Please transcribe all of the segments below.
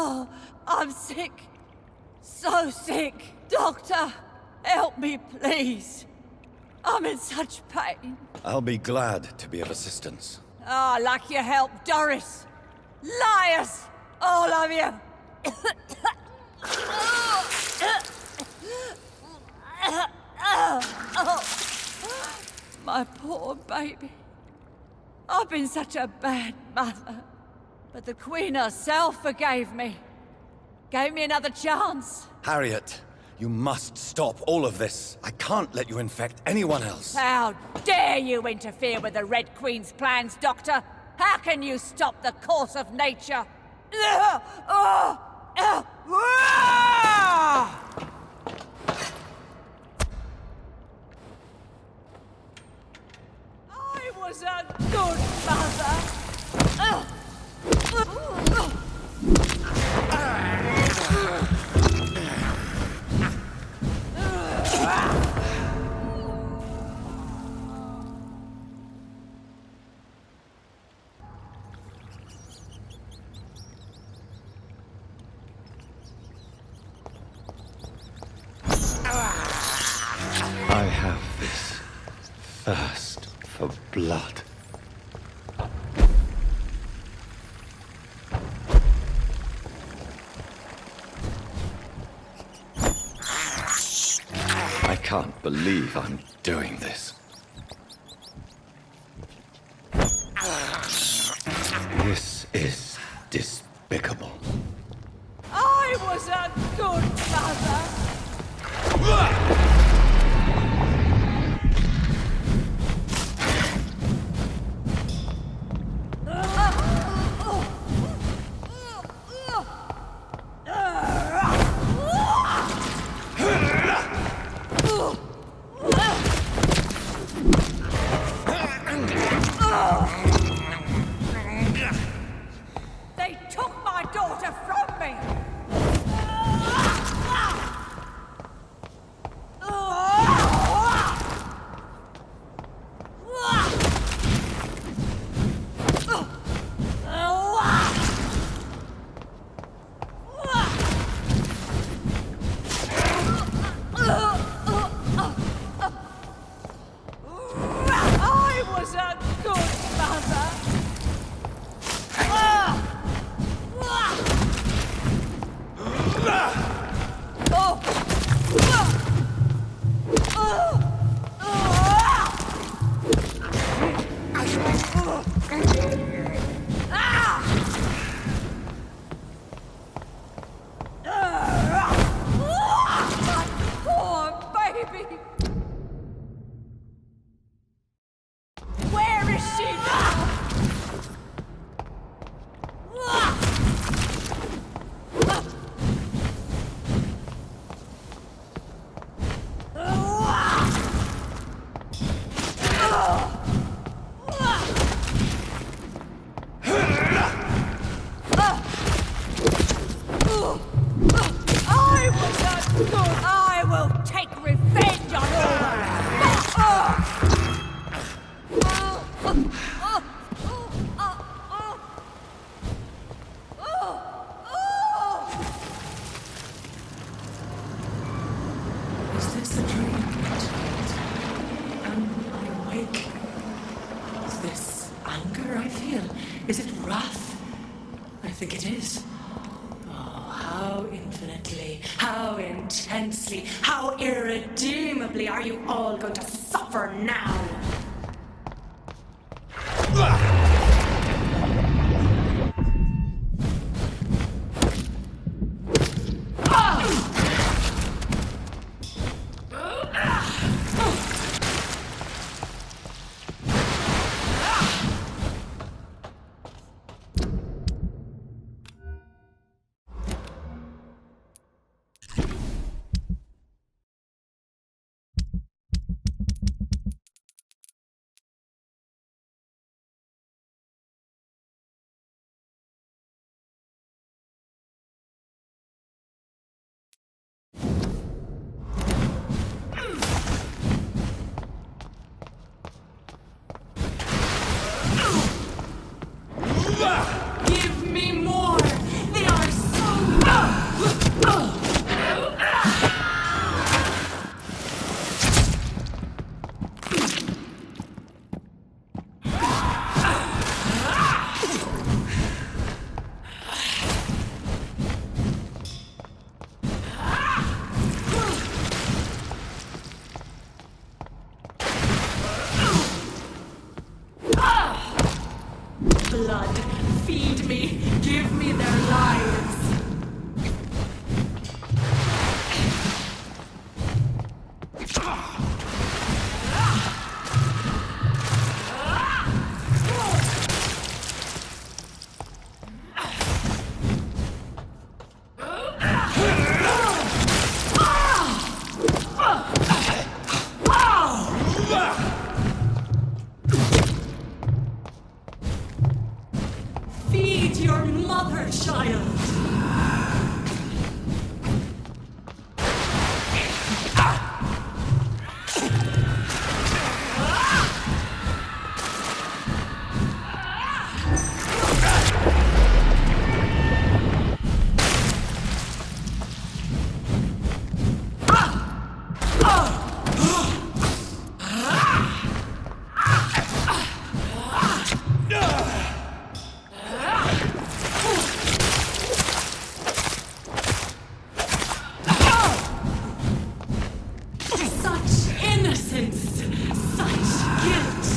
Oh, I'm sick. So sick. Doctor, help me, please. I'm in such pain. I'll be glad to be of assistance. Ah, like your help, Doris. Liars! All of you! My poor baby. I've been such a bad mother. But the Queen herself forgave me. Gave me another chance. Harriet, you must stop all of this. I can't let you infect anyone else. How dare you interfere with the Red Queen's plans, Doctor? How can you stop the course of nature? I was a good mother. I have this thirst for blood. I can't believe I'm doing this. This is despicable. I was a good mother. They took my daughter from me! I was a good mother! Poor baby! Where is she now? I was a good. I will take revenge on Is this a dream? Am I awake? Is this anger I feel? Is it wrath? I think it is. Oh, how infinitely, how intensely, how irredeemably are you all going to suffer now? blood. Feed me. Give me their lives. Feed your mother, child. Such innocence, such guilt.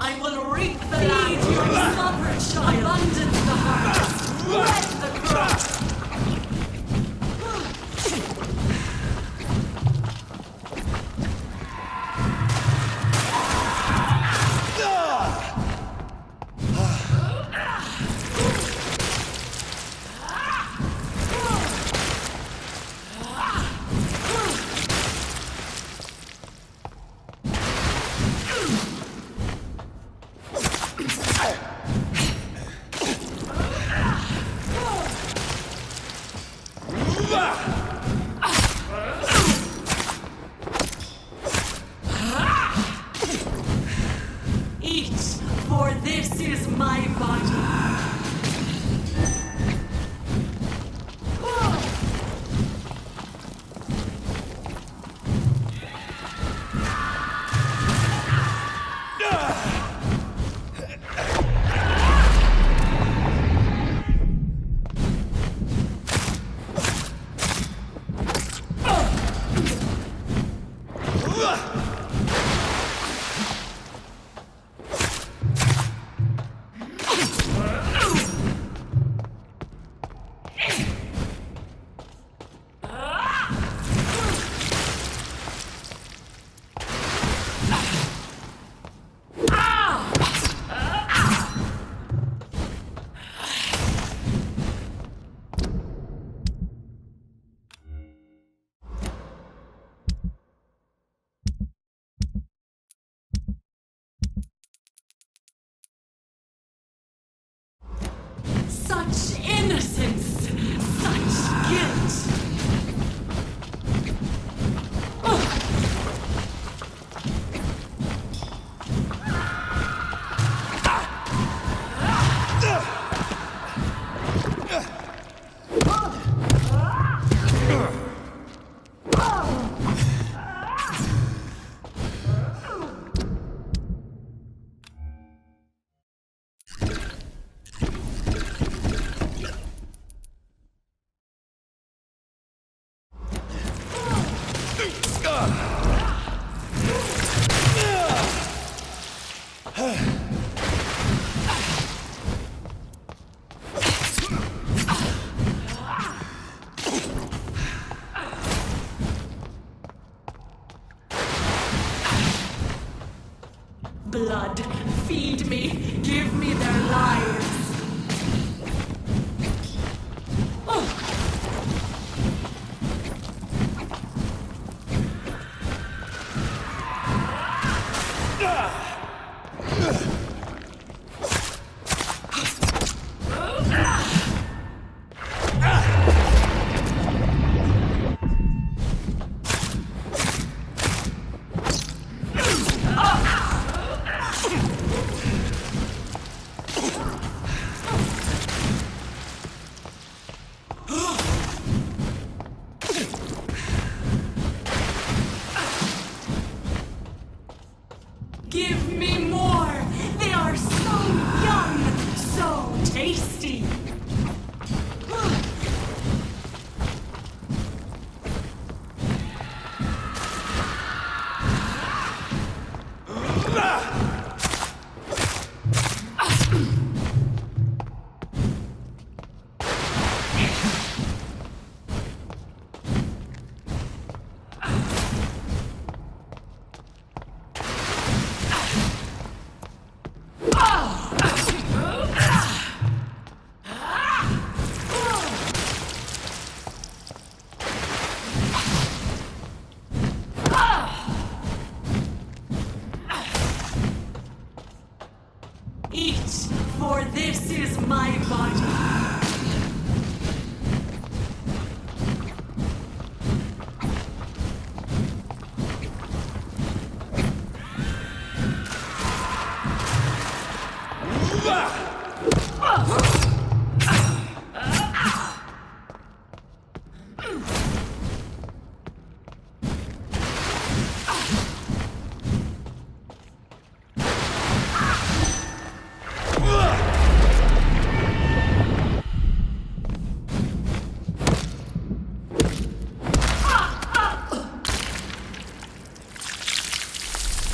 I will reap the land. Feed your mother, child. Abandon the harvest. Red the crop. Eat, for this is my body. Such innocence, such guilt. Blood, feed me, give me their lives. my body.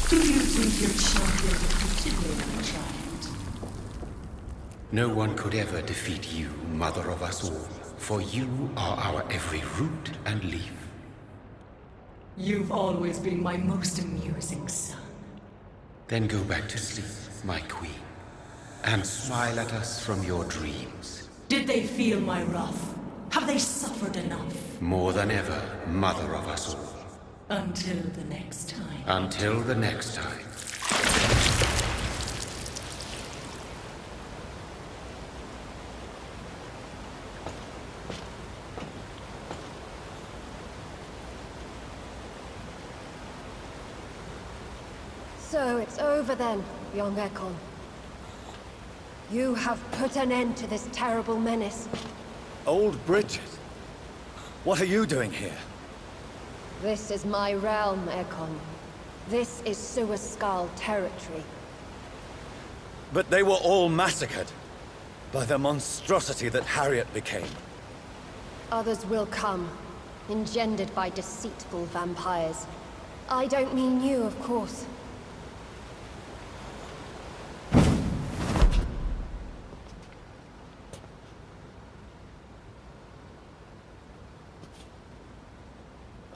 Do you think your champion defeated me, my child? No one could ever defeat you, mother of us all, for you are our every root and leaf. You've always been my most amusing son. Then go back to sleep, my queen, and smile at us from your dreams. Did they feel my wrath? Have they suffered enough? More than ever, mother of us all. Until the next time. Until the next time. So it's over then, young Ekon. You have put an end to this terrible menace. Old Bridget? What are you doing here? This is my realm, Ekon. This is Suascal territory. But they were all massacred by the monstrosity that Harriet became. Others will come, engendered by deceitful vampires. I don't mean you, of course.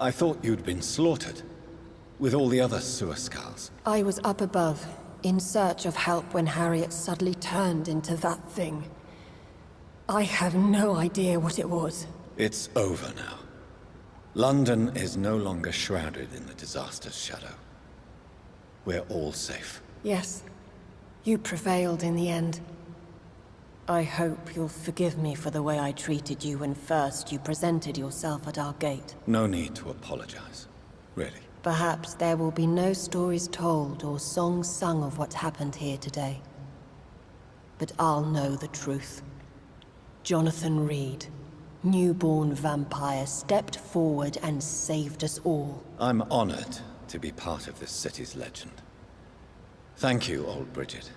I thought you'd been slaughtered, with all the other Suascals. I was up above, in search of help when Harriet suddenly turned into that thing. I have no idea what it was. It's over now. London is no longer shrouded in the disaster's shadow. We're all safe. Yes, you prevailed in the end. I hope you'll forgive me for the way I treated you when first you presented yourself at our gate. No need to apologize, really. Perhaps there will be no stories told or songs sung of what happened here today. But I'll know the truth. Jonathan Reed, newborn vampire, stepped forward and saved us all. I'm honored to be part of this city's legend. Thank you, old Bridget.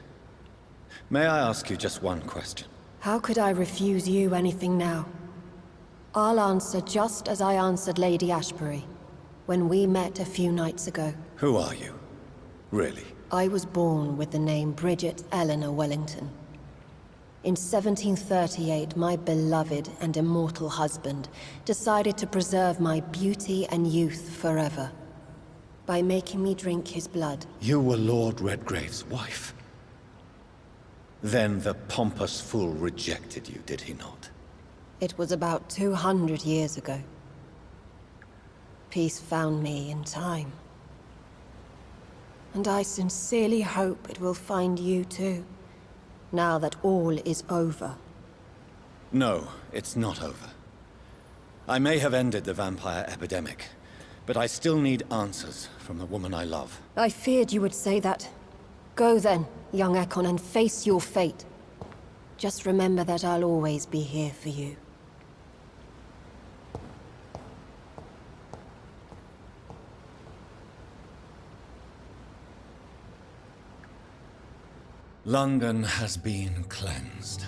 May I ask you just one question? How could I refuse you anything now? I'll answer just as I answered Lady Ashbury when we met a few nights ago. Who are you? Really? I was born with the name Bridget Eleanor Wellington. In 1738, my beloved and immortal husband decided to preserve my beauty and youth forever by making me drink his blood. You were Lord Redgrave's wife. Then the pompous fool rejected you, did he not? It was about 200 years ago. Peace found me in time. And I sincerely hope it will find you too, now that all is over. No, it's not over. I may have ended the vampire epidemic, but I still need answers from the woman I love. I feared you would say that. Go then, young Ekon, and face your fate. Just remember that I'll always be here for you. London has been cleansed.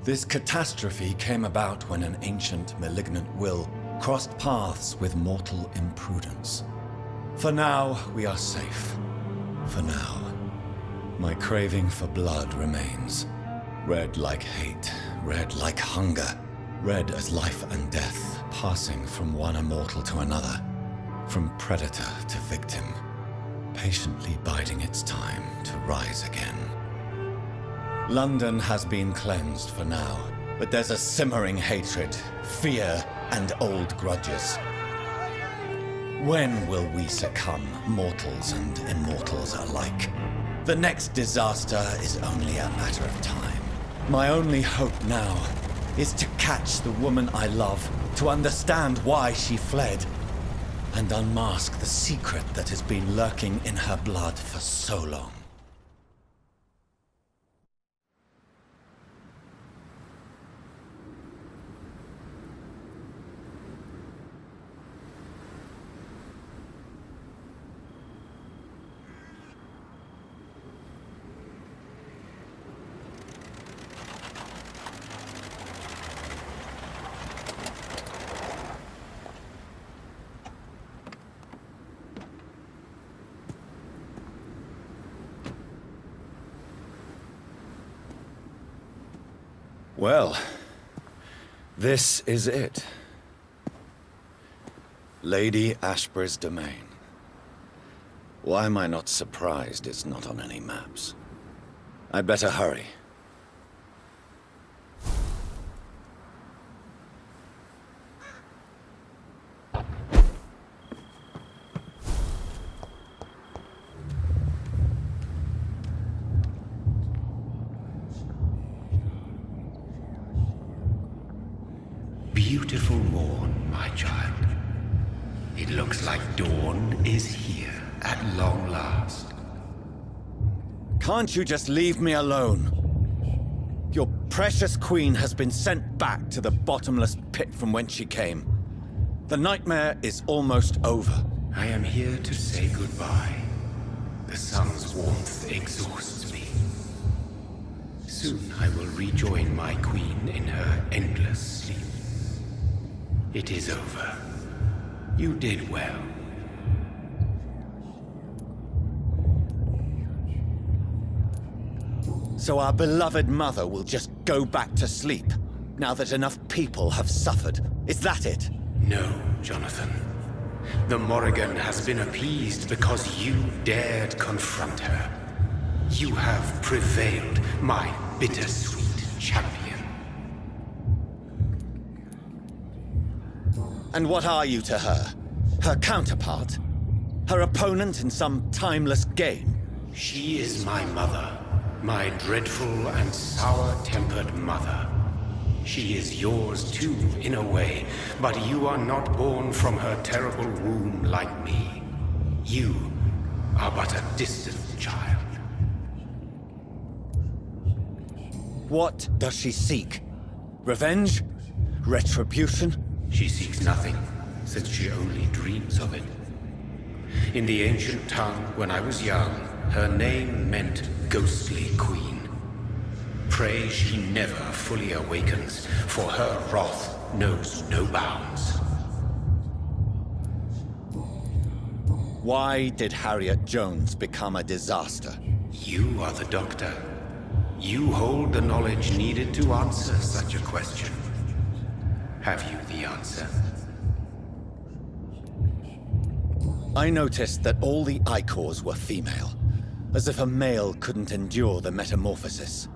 This catastrophe came about when an ancient, malignant will crossed paths with mortal imprudence. For now, we are safe. For now. My craving for blood remains. Red like hate, red like hunger, red as life and death, passing from one immortal to another, from predator to victim, patiently biding its time to rise again. London has been cleansed for now, but there's a simmering hatred, fear, and old grudges. When will we succumb, mortals and immortals alike? The next disaster is only a matter of time. My only hope now is to catch the woman I love, to understand why she fled, and unmask the secret that has been lurking in her blood for so long. Well, this is it. Lady Ashbury's domain. Why am I not surprised it's not on any maps? I'd better hurry. Beautiful morn, my child. It looks like dawn is here at long last. Can't you just leave me alone? Your precious queen has been sent back to the bottomless pit from whence she came. The nightmare is almost over. I am here to say goodbye. The sun's warmth exhausts me. Soon I will rejoin my queen in her endless sleep. It is over. You did well. So our beloved mother will just go back to sleep, now that enough people have suffered. Is that it? No, Jonathan. The Morrigan has been appeased because you dared confront her. You have prevailed, my bittersweet champion. And what are you to her? Her counterpart? Her opponent in some timeless game? She is my mother. My dreadful and sour-tempered mother. She is yours too, in a way, but you are not born from her terrible womb like me. You are but a distant child. What does she seek? Revenge? Retribution? She seeks nothing, since she only dreams of it. In the ancient tongue, when I was young, her name meant Ghostly Queen. Pray she never fully awakens, for her wrath knows no bounds. Why did Harriet Jones become a disaster? You are the doctor. You hold the knowledge needed to answer such a question. Have you the answer? I noticed that all the Icors were female, as if a male couldn't endure the metamorphosis.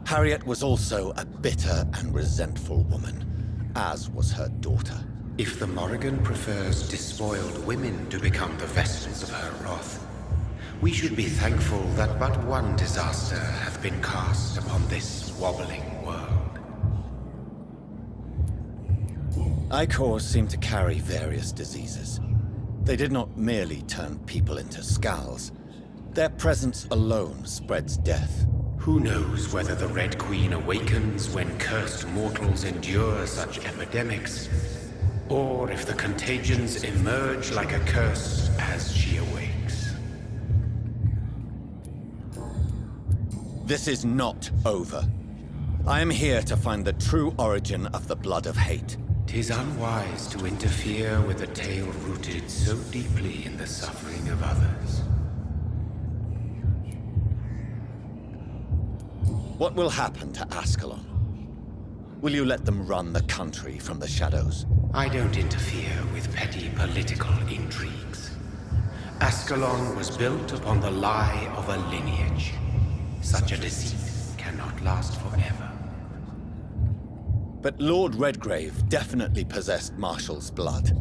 Harriet was also a bitter and resentful woman, as was her daughter. If the Morrigan prefers despoiled women to become the vessels of her wrath, we should be thankful that but one disaster hath been cast upon this wobbling world. Icors seem to carry various diseases. They did not merely turn people into skulls. Their presence alone spreads death. Who knows whether the Red Queen awakens when cursed mortals endure such epidemics, or if the contagions emerge like a curse as she awakes. This is not over. I am here to find the true origin of the blood of hate. 'Tis unwise to interfere with a tale rooted so deeply in the suffering of others. What will happen to Ascalon? Will you let them run the country from the shadows? I don't interfere with petty political intrigues. Ascalon was built upon the lie of a lineage. Such a deceit cannot last forever. But Lord Redgrave definitely possessed Marshall's blood.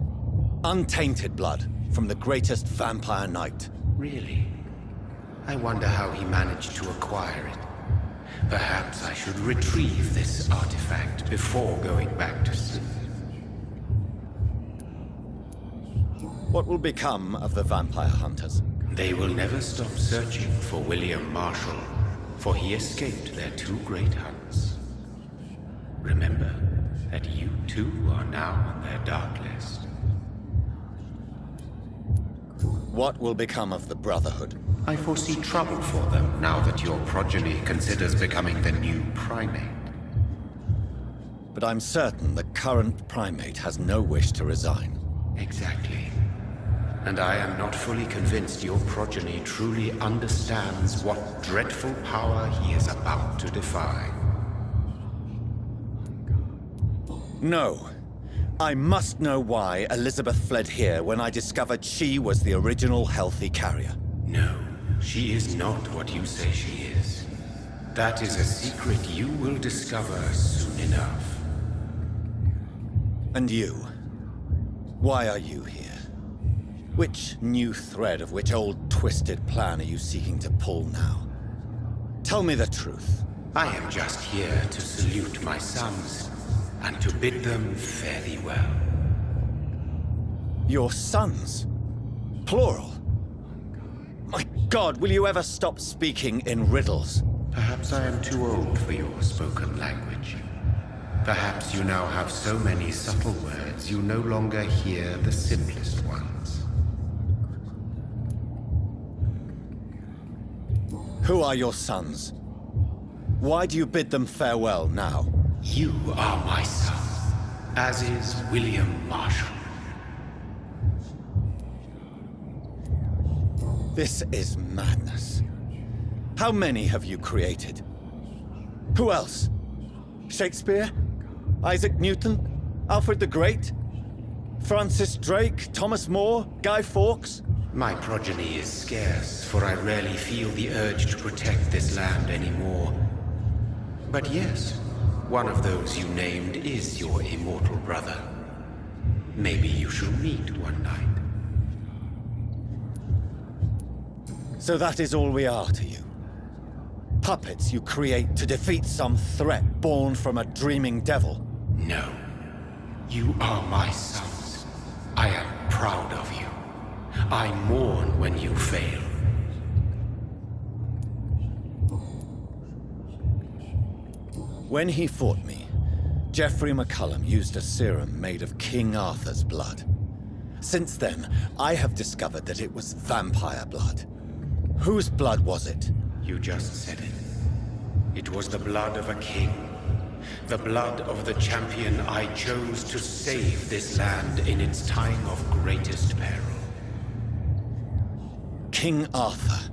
Untainted blood from the greatest vampire knight. Really? I wonder how he managed to acquire it. Perhaps I should retrieve this artifact before going back to sleep. What will become of the vampire hunters? They will never stop searching for William Marshall, for he escaped their two great hunts. Remember that you too are now on their dark list. What will become of the Brotherhood? I foresee trouble for them now that your progeny considers becoming the new primate. But I'm certain the current primate has no wish to resign. Exactly. And I am not fully convinced your progeny truly understands what dreadful power he is about to defy. No. I must know why Elizabeth fled here when I discovered she was the original healthy carrier. No, she is not what you say she is. That is a secret you will discover soon enough. And you? Why are you here? Which new thread of which old twisted plan are you seeking to pull now? Tell me the truth. I am just here to salute my sons, and to bid them fare thee well. Your sons? Plural? My God, will you ever stop speaking in riddles? Perhaps I am too old for your spoken language. Perhaps you now have so many subtle words you no longer hear the simplest ones. Who are your sons? Why do you bid them farewell now? You are my son, as is William Marshall. This is madness. How many have you created? Who else? Shakespeare? Isaac Newton? Alfred the Great? Francis Drake? Thomas More? Guy Fawkes? My progeny is scarce, for I rarely feel the urge to protect this land anymore. But yes, one of those you named is your immortal brother. Maybe you shall meet one night. So that is all we are to you? Puppets you create to defeat some threat born from a dreaming devil? No. You are my sons. I am proud of you. I mourn when you fail. When he fought me, Geoffrey McCullum used a serum made of King Arthur's blood. Since then, I have discovered that it was vampire blood. Whose blood was it? You just said it. It was the blood of a king. The blood of the champion I chose to save this land in its time of greatest peril. King Arthur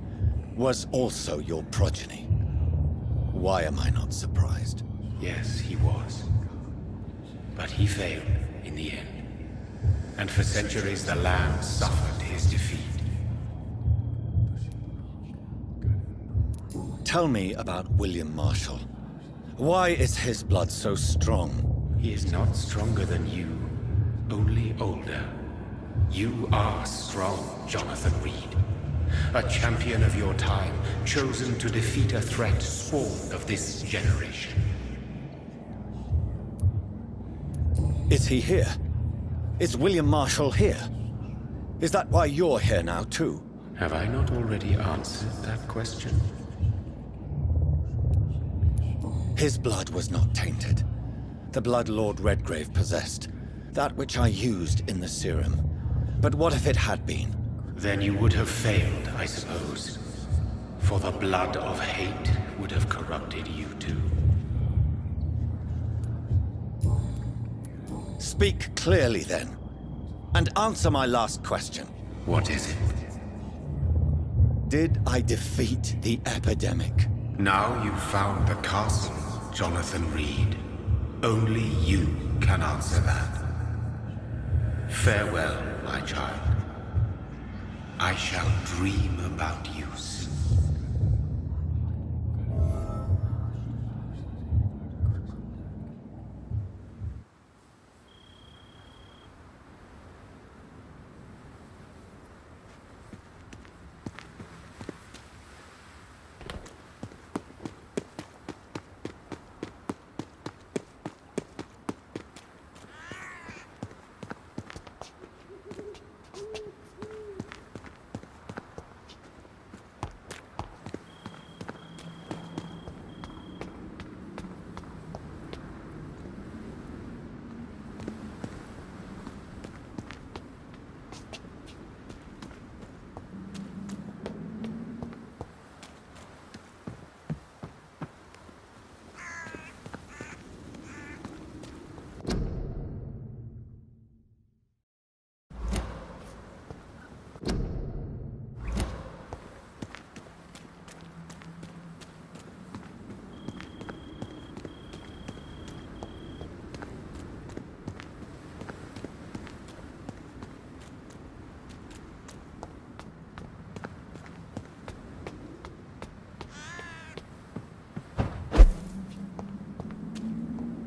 was also your progeny. Why am I not surprised? Yes, he was. But he failed in the end. And for centuries the land suffered his defeat. Tell me about William Marshall. Why is his blood so strong? He is not stronger than you, only older. You are strong, Jonathan Reed. A champion of your time, chosen to defeat a threat spawned of this generation. Is he here? Is William Marshall here? Is that why you're here now, too? Have I not already answered that question? His blood was not tainted. The blood Lord Redgrave possessed. That which I used in the serum. But what if it had been? Then you would have failed, I suppose. For the blood of hate would have corrupted you too. Speak clearly, then. And answer my last question. What is it? Did I defeat the epidemic? Now you've found the castle, Jonathan Reed. Only you can answer that. Farewell, my child. I shall dream about you soon.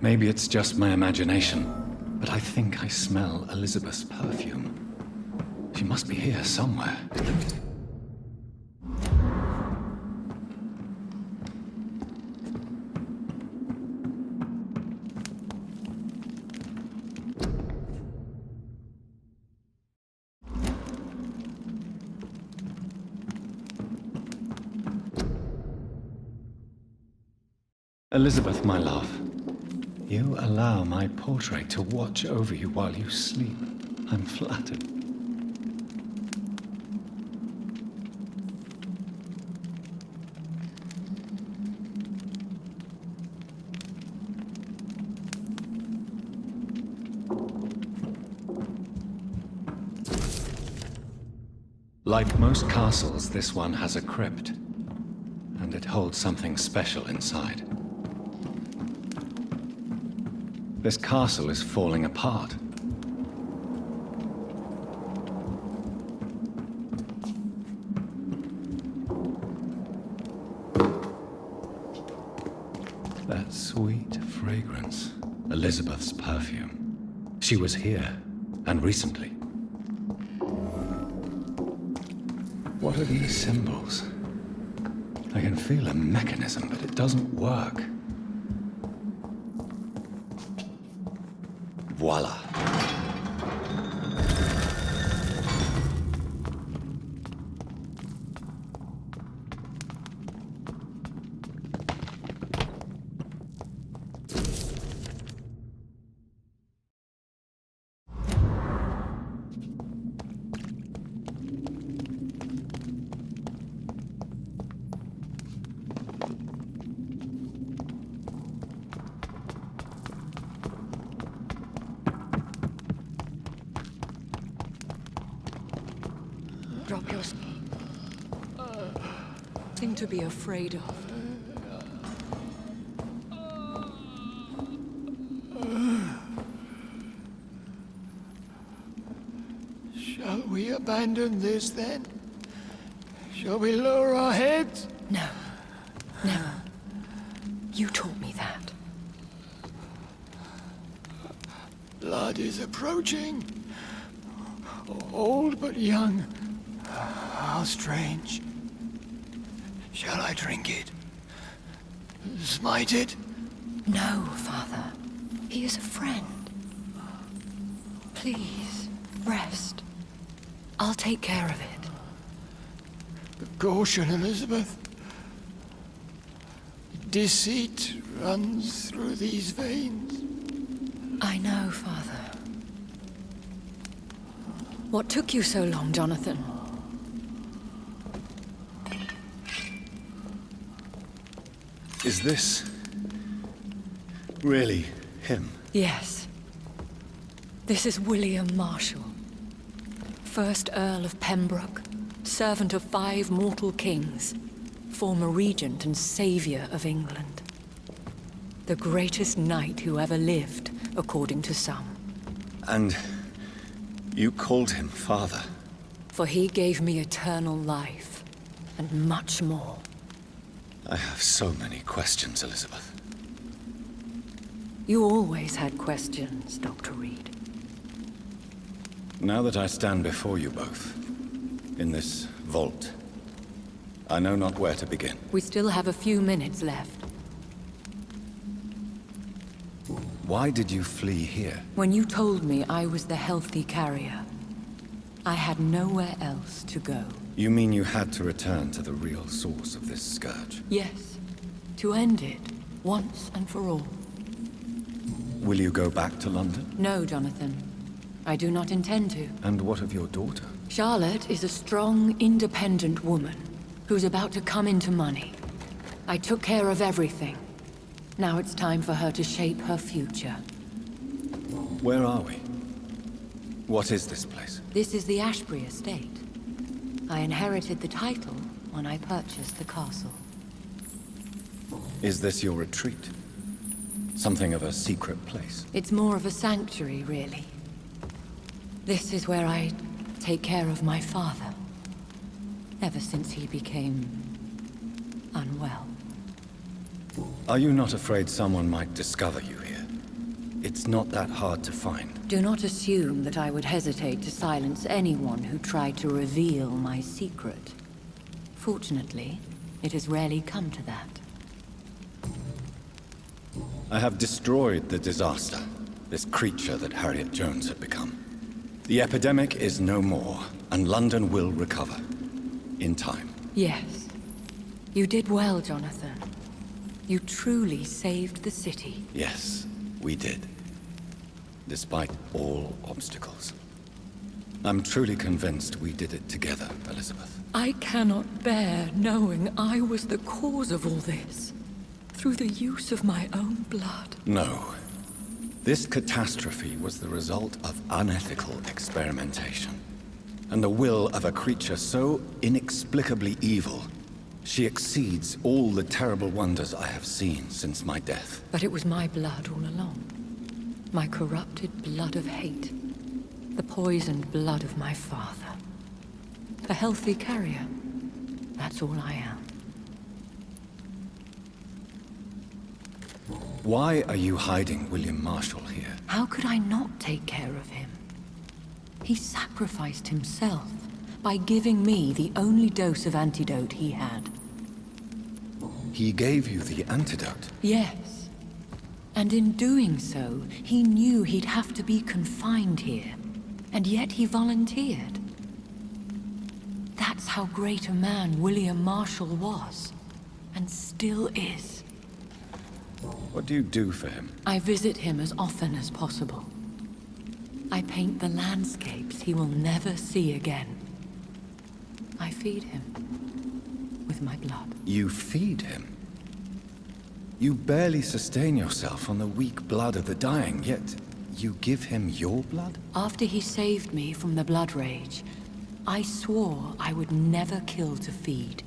Maybe it's just my imagination, but I think I smell Elizabeth's perfume. She must be here somewhere. Elizabeth, my love, you allow my portrait to watch over you while you sleep. I'm flattered. Like most castles, this one has a crypt, and it holds something special inside. This castle is falling apart. That sweet fragrance, Elizabeth's perfume. She was here, and recently. What are these symbols? I can feel a mechanism, but it doesn't work. Voila. Drop your... Thing to be afraid of. Shall we abandon this then? Shall we lower our heads? No. Never. You taught me that. Blood is approaching. Old but young. How strange. Shall I drink it? Smite it? No, Father. He is a friend. Please, rest. I'll take care of it. Caution, Elizabeth. Deceit runs through these veins. I know, Father. What took you so long, Jonathan? Is this really him? Yes. This is William Marshall, 1st Earl of Pembroke, servant of 5 mortal kings, former regent and savior of England. The greatest knight who ever lived, according to some. And you called him father? For he gave me eternal life, and much more. I have so many questions, Elizabeth. You always had questions, Dr. Reed. Now that I stand before you both, in this vault, I know not where to begin. We still have a few minutes left. Why did you flee here? When you told me I was the healthy carrier, I had nowhere else to go. You mean you had to return to the real source of this scourge? Yes, to end it, once and for all. Will you go back to London? No, Jonathan. I do not intend to. And what of your daughter? Charlotte is a strong, independent woman who's about to come into money. I took care of everything. Now it's time for her to shape her future. Where are we? What is this place? This is the Ashbury estate. I inherited the title when I purchased the castle. Is this your retreat? Something of a secret place? It's more of a sanctuary, really. This is where I take care of my father. Ever since he became unwell. Are you not afraid someone might discover you here? It's not that hard to find. Do not assume that I would hesitate to silence anyone who tried to reveal my secret. Fortunately, it has rarely come to that. I have destroyed the disaster, this creature that Harriet Jones had become. The epidemic is no more, and London will recover. In time. Yes. You did well, Jonathan. You truly saved the city. Yes, we did. Despite all obstacles. I'm truly convinced we did it together, Elizabeth. I cannot bear knowing I was the cause of all this. Through the use of my own blood. No. This catastrophe was the result of unethical experimentation. And the will of a creature so inexplicably evil, she exceeds all the terrible wonders I have seen since my death. But it was my blood all along. My corrupted blood of hate. The poisoned blood of my father. A healthy carrier. That's all I am. Why are you hiding William Marshall here? How could I not take care of him? He sacrificed himself by giving me the only dose of antidote he had. He gave you the antidote? Yes. And in doing so, he knew he'd have to be confined here. And yet he volunteered. That's how great a man William Marshall was. And still is. What do you do for him? I visit him as often as possible. I paint the landscapes he will never see again. I feed him with my blood. You feed him? You barely sustain yourself on the weak blood of the dying, yet you give him your blood? After he saved me from the blood rage, I swore I would never kill to feed.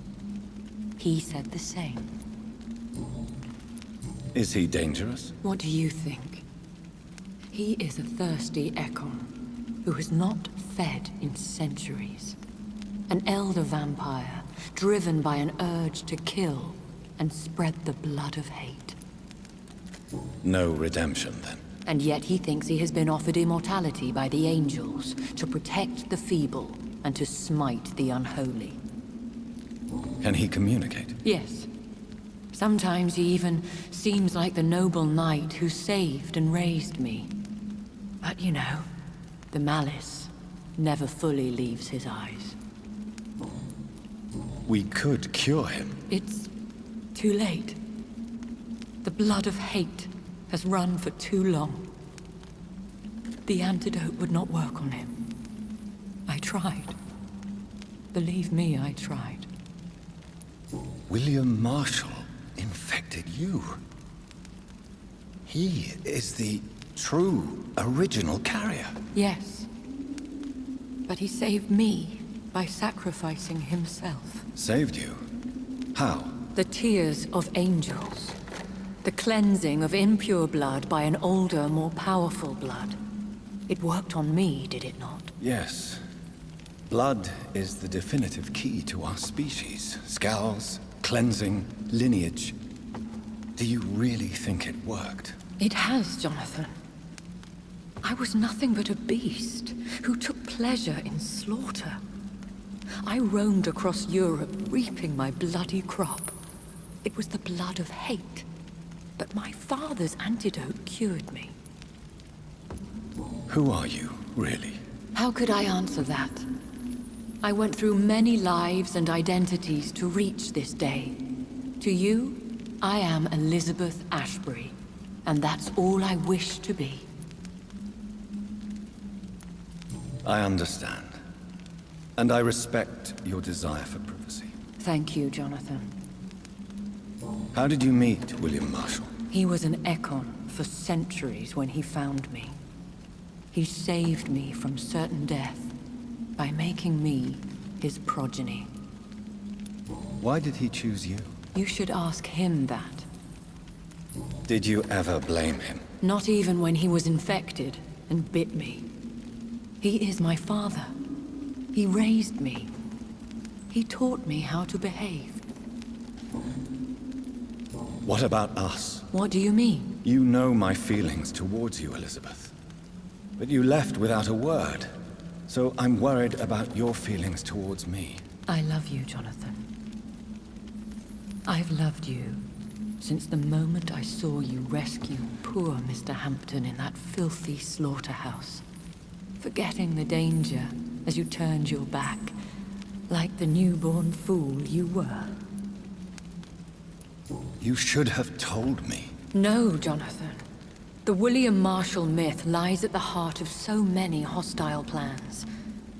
He said the same. Is he dangerous? What do you think? He is a thirsty Ekon, who has not fed in centuries. An elder vampire, driven by an urge to kill and spread the blood of hate. No redemption, then? And yet he thinks he has been offered immortality by the angels to protect the feeble and to smite the unholy. Can he communicate? Yes. Sometimes he even seems like the noble knight who saved and raised me. But you know, the malice never fully leaves his eyes. We could cure him. It's too late. The blood of hate has run for too long. The antidote would not work on him. I tried. Believe me, I tried. William Marshall infected you. He is the true, original carrier. Yes. But he saved me by sacrificing himself. Saved you? How? The tears of angels. The cleansing of impure blood by an older, more powerful blood. It worked on me, did it not? Yes. Blood is the definitive key to our species. Scowls, cleansing, lineage. Do you really think it worked? It has, Jonathan. I was nothing but a beast who took pleasure in slaughter. I roamed across Europe, reaping my bloody crop. It was the blood of hate. But my father's antidote cured me. Who are you, really? How could I answer that? I went through many lives and identities to reach this day. To you, I am Elizabeth Ashbury, and that's all I wish to be. I understand. And I respect your desire for privacy. Thank you, Jonathan. How did you meet William Marshall? He was an Ekon for centuries when he found me. He saved me from certain death by making me his progeny. Why did he choose you? You should ask him that. Did you ever blame him? Not even when he was infected and bit me. He is my father. He raised me. He taught me how to behave. What about us? What do you mean? You know my feelings towards you, Elizabeth. But you left without a word. So I'm worried about your feelings towards me. I love you, Jonathan. I've loved you since the moment I saw you rescue poor Mr. Hampton in that filthy slaughterhouse. Forgetting the danger as you turned your back, like the newborn fool you were. You should have told me. No, Jonathan. The William Marshall myth lies at the heart of so many hostile plans.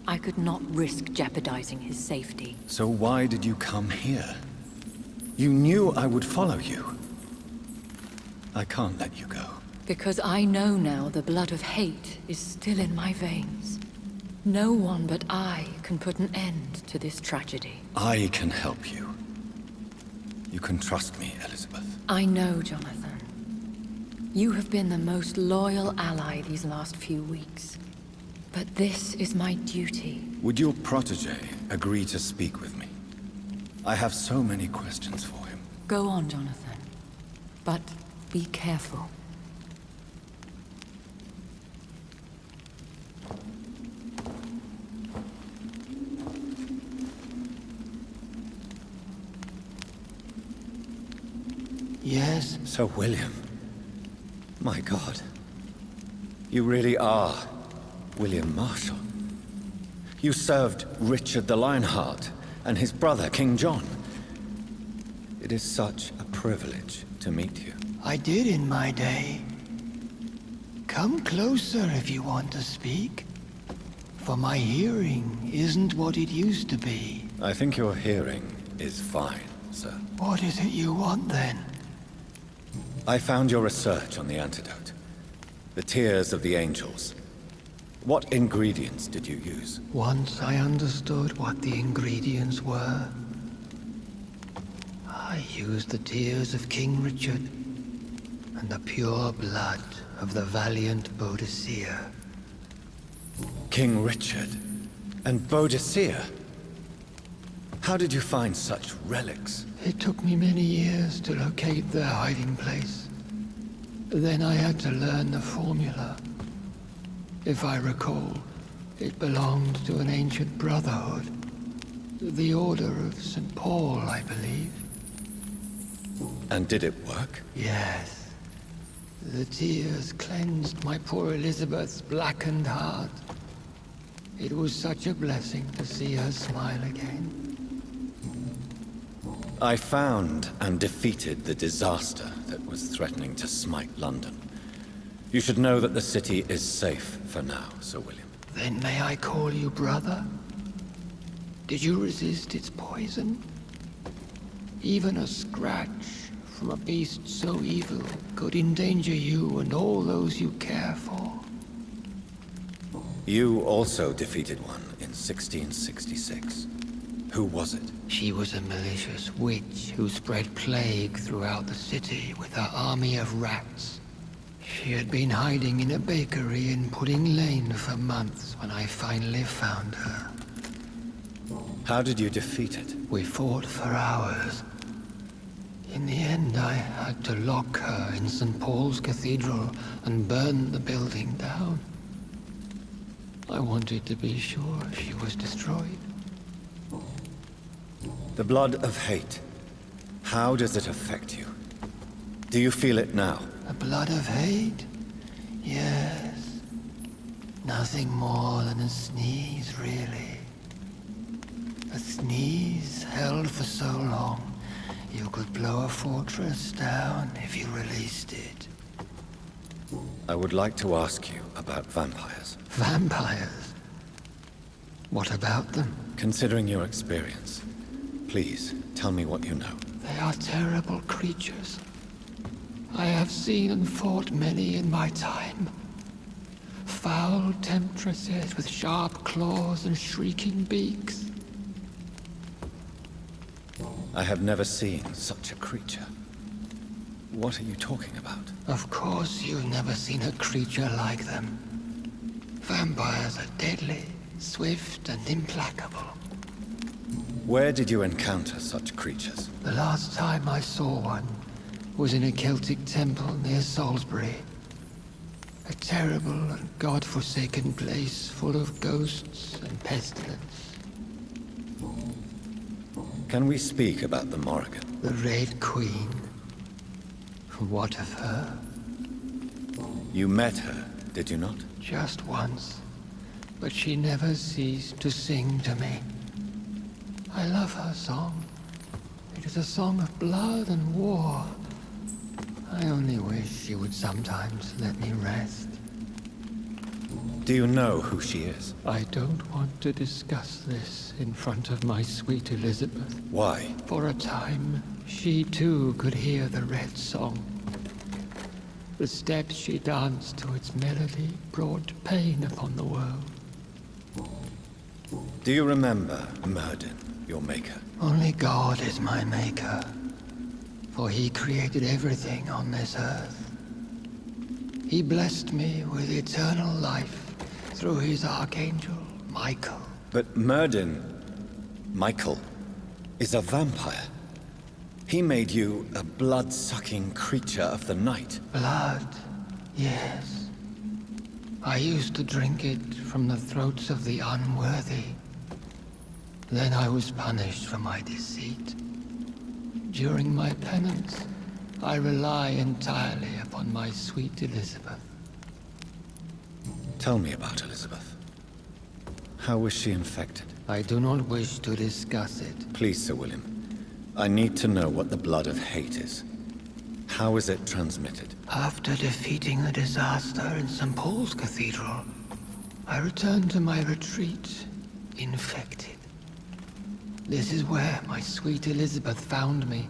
I could not risk jeopardizing his safety. So why did you come here? You knew I would follow you. I can't let you go. Because I know now the blood of hate is still in my veins. No one but I can put an end to this tragedy. I can help you. You can trust me, Elizabeth. I know, Jonathan. You have been the most loyal ally these last few weeks. But this is my duty. Would your protege agree to speak with me? I have so many questions for him. Go on, Jonathan. But be careful. Yes? Sir William. My God. You really are William Marshall. You served Richard the Lionheart and his brother, King John. It is such a privilege to meet you. I did in my day. Come closer if you want to speak. For my hearing isn't what it used to be. I think your hearing is fine, sir. What is it you want then? I found your research on the antidote. The tears of the angels. What ingredients did you use? Once I understood what the ingredients were, I used the tears of King Richard and the pure blood of the valiant Boadicea. King Richard and Boadicea? How did you find such relics? It took me many years to locate their hiding place. Then I had to learn the formula. If I recall, it belonged to an ancient brotherhood. The Order of St. Paul, I believe. And did it work? Yes. The tears cleansed my poor Elizabeth's blackened heart. It was such a blessing to see her smile again. I found and defeated the disaster that was threatening to smite London. You should know that the city is safe for now, Sir William. Then may I call you brother? Did you resist its poison? Even a scratch from a beast so evil could endanger you and all those you care for. You also defeated one in 1666. Who was it? She was a malicious witch who spread plague throughout the city with her army of rats. She had been hiding in a bakery in Pudding Lane for months when I finally found her. How did you defeat it? We fought for hours. In the end, I had to lock her in St. Paul's Cathedral and burn the building down. I wanted to be sure she was destroyed. The blood of hate. How does it affect you? Do you feel it now? The blood of hate? Yes. Nothing more than a sneeze, really. A sneeze held for so long, you could blow a fortress down if you released it. I would like to ask you about vampires. Vampires? What about them? Considering your experience, please tell me what you know. They are terrible creatures. I have seen and fought many in my time. Foul temptresses with sharp claws and shrieking beaks. I have never seen such a creature. What are you talking about? Of course you've never seen a creature like them. Vampires are deadly, swift and implacable. Where did you encounter such creatures? The last time I saw one was in a Celtic temple near Salisbury. A terrible and god-forsaken place full of ghosts and pestilence. Can we speak about the Morrigan? The Red Queen. What of her? You met her, did you not? Just once. But she never ceased to sing to me. I love her song. It is a song of blood and war. I only wish she would sometimes let me rest. Do you know who she is? I don't want to discuss this in front of my sweet Elizabeth. Why? For a time, she too could hear the Red Song. The steps she danced to its melody brought pain upon the world. Do you remember Myrddin, your maker? Only God is my maker, for he created everything on this earth. He blessed me with eternal life through his archangel, Michael. But Myrddin, Michael, is a vampire. He made you a blood-sucking creature of the night. Blood, yes. I used to drink it from the throats of the unworthy. Then I was punished for my deceit. During my penance, I rely entirely upon my sweet Elizabeth. Tell me about Elizabeth. How was she infected? I do not wish to discuss it. Please, Sir William. I need to know what the blood of hate is. How is it transmitted? After defeating the disaster in St. Paul's Cathedral, I returned to my retreat, infected. This is where my sweet Elizabeth found me,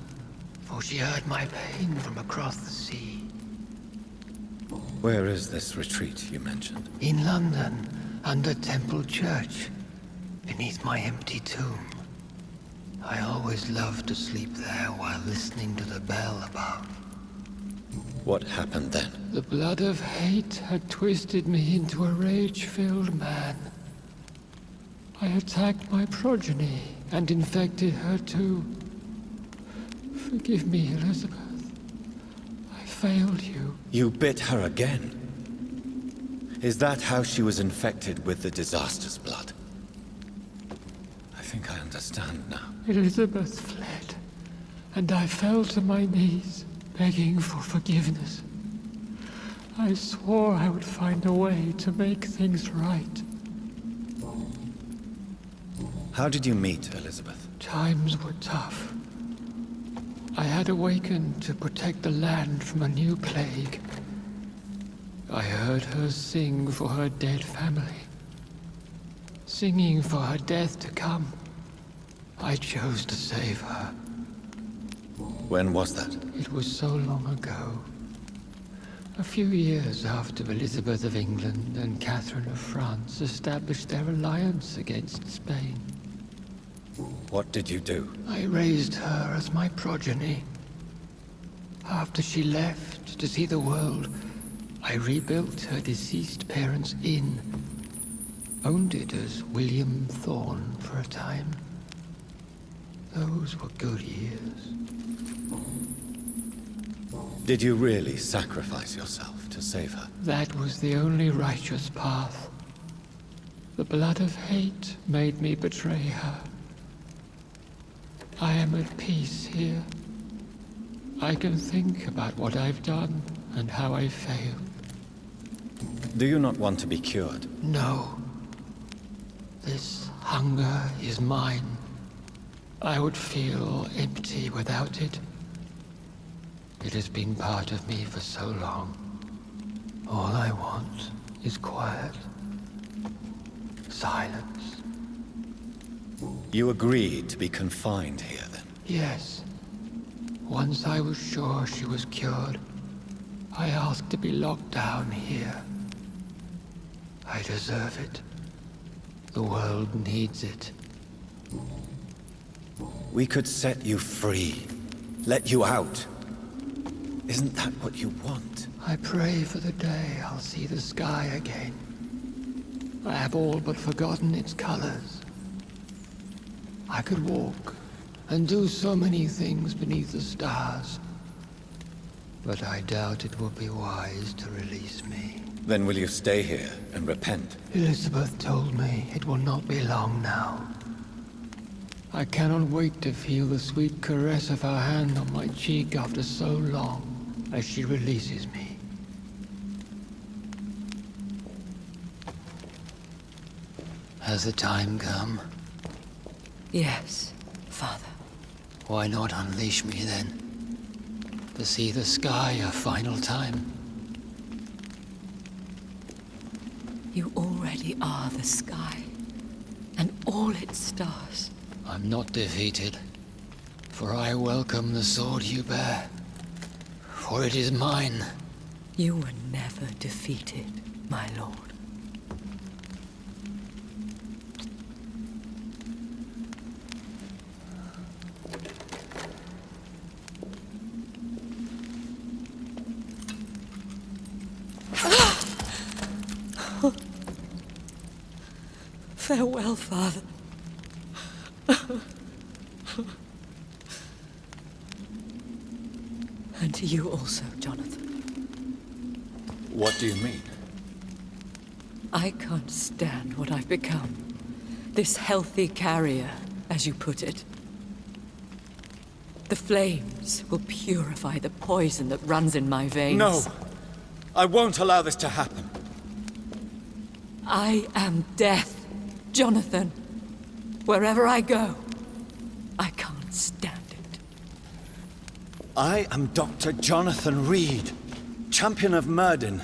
for she heard my pain from across the sea. Where is this retreat you mentioned? In London, under Temple Church, beneath my empty tomb. I always loved to sleep there while listening to the bell above. What happened then? The blood of hate had twisted me into a rage-filled man. I attacked my progeny and infected her too. Forgive me, Elizabeth. I failed you. You bit her again? Is that how she was infected with the disaster's blood? I think I understand now. Elizabeth fled, and I fell to my knees, begging for forgiveness. I swore I would find a way to make things right. How did you meet Elizabeth? Times were tough. I had awakened to protect the land from a new plague. I heard her sing for her dead family. Singing for her death to come. I chose to save her. When was that? It was so long ago. A few years after Elizabeth of England and Catherine of France established their alliance against Spain. What did you do? I raised her as my progeny. After she left to see the world, I rebuilt her deceased parents' inn. Owned it as William Thorne for a time. Those were good years. Did you really sacrifice yourself to save her? That was the only righteous path. The blood of hate made me betray her. I am at peace here. I can think about what I've done and how I failed. Do you not want to be cured? No. This hunger is mine. I would feel empty without it. It has been part of me for so long. All I want is quiet. Silence. You agreed to be confined here, then? Yes. Once I was sure she was cured, I asked to be locked down here. I deserve it. The world needs it. We could set you free. Let you out. Isn't that what you want? I pray for the day I'll see the sky again. I have all but forgotten its colors. I could walk and do so many things beneath the stars. but I doubt it will be wise to release me. Then will you stay here and repent? Elizabeth told me it will not be long now. I cannot wait to feel the sweet caress of her hand on my cheek after so long, as she releases me. Has the time come? Yes, Father. Why not unleash me then? To see the sky a final time? You already are the sky, and all its stars. I'm not defeated, for I welcome the sword you bear, for it is mine. You were never defeated, my lord. Farewell, Father. And to you also, Jonathan. What do you mean? I can't stand what I've become. This healthy carrier, as you put it. The flames will purify the poison that runs in my veins. No! I won't allow this to happen. I am death, Jonathan. Wherever I go, I can't stand it. I am Dr. Jonathan Reed, champion of Myrddin,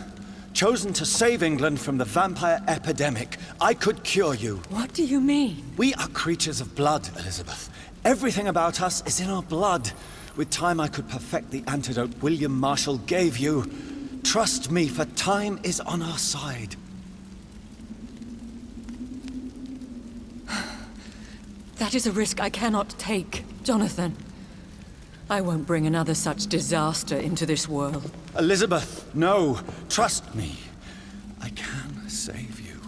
chosen to save England from the vampire epidemic. I could cure you. What do you mean? We are creatures of blood, Elizabeth. Everything about us is in our blood. With time, I could perfect the antidote William Marshall gave you. Trust me, for time is on our side. That is a risk I cannot take, Jonathan. I won't bring another such disaster into this world. Elizabeth, no. Trust me. I can save you.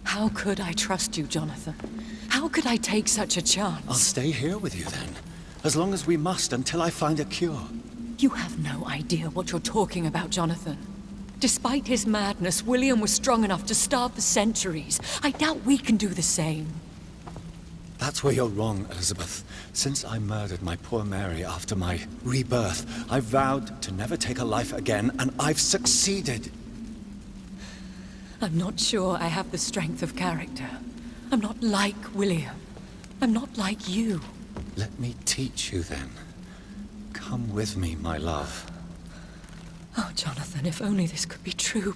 How could I trust you, Jonathan? How could I take such a chance? I'll stay here with you then. As long as we must, until I find a cure. You have no idea what you're talking about, Jonathan. Despite his madness, William was strong enough to starve for centuries. I doubt we can do the same. That's where you're wrong, Elizabeth. Since I murdered my poor Mary after my rebirth, I vowed to never take a life again, and I've succeeded. I'm not sure I have the strength of character. I'm not like William. I'm not like you. Let me teach you then. Come with me, my love. Oh, Jonathan, if only this could be true.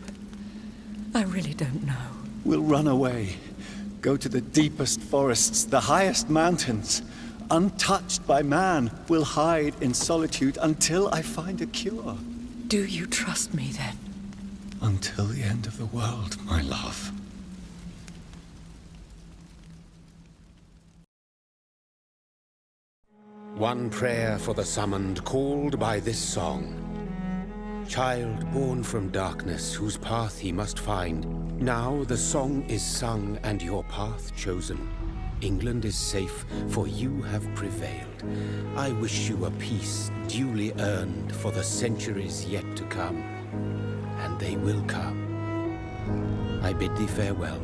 I really don't know. We'll run away. Go to the deepest forests, the highest mountains. Untouched by man, we'll hide in solitude until I find a cure. Do you trust me then? Until the end of the world, my love. One prayer for the summoned, called by this song. Child born from darkness, whose path he must find. Now the song is sung and your path chosen. England is safe, for you have prevailed. I wish you a peace duly earned for the centuries yet to come. And they will come. I bid thee farewell,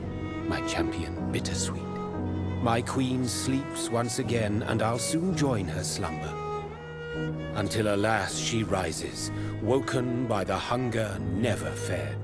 my champion bittersweet. My queen sleeps once again, and I'll soon join her slumber. Until alas she rises, woken by the hunger never fed.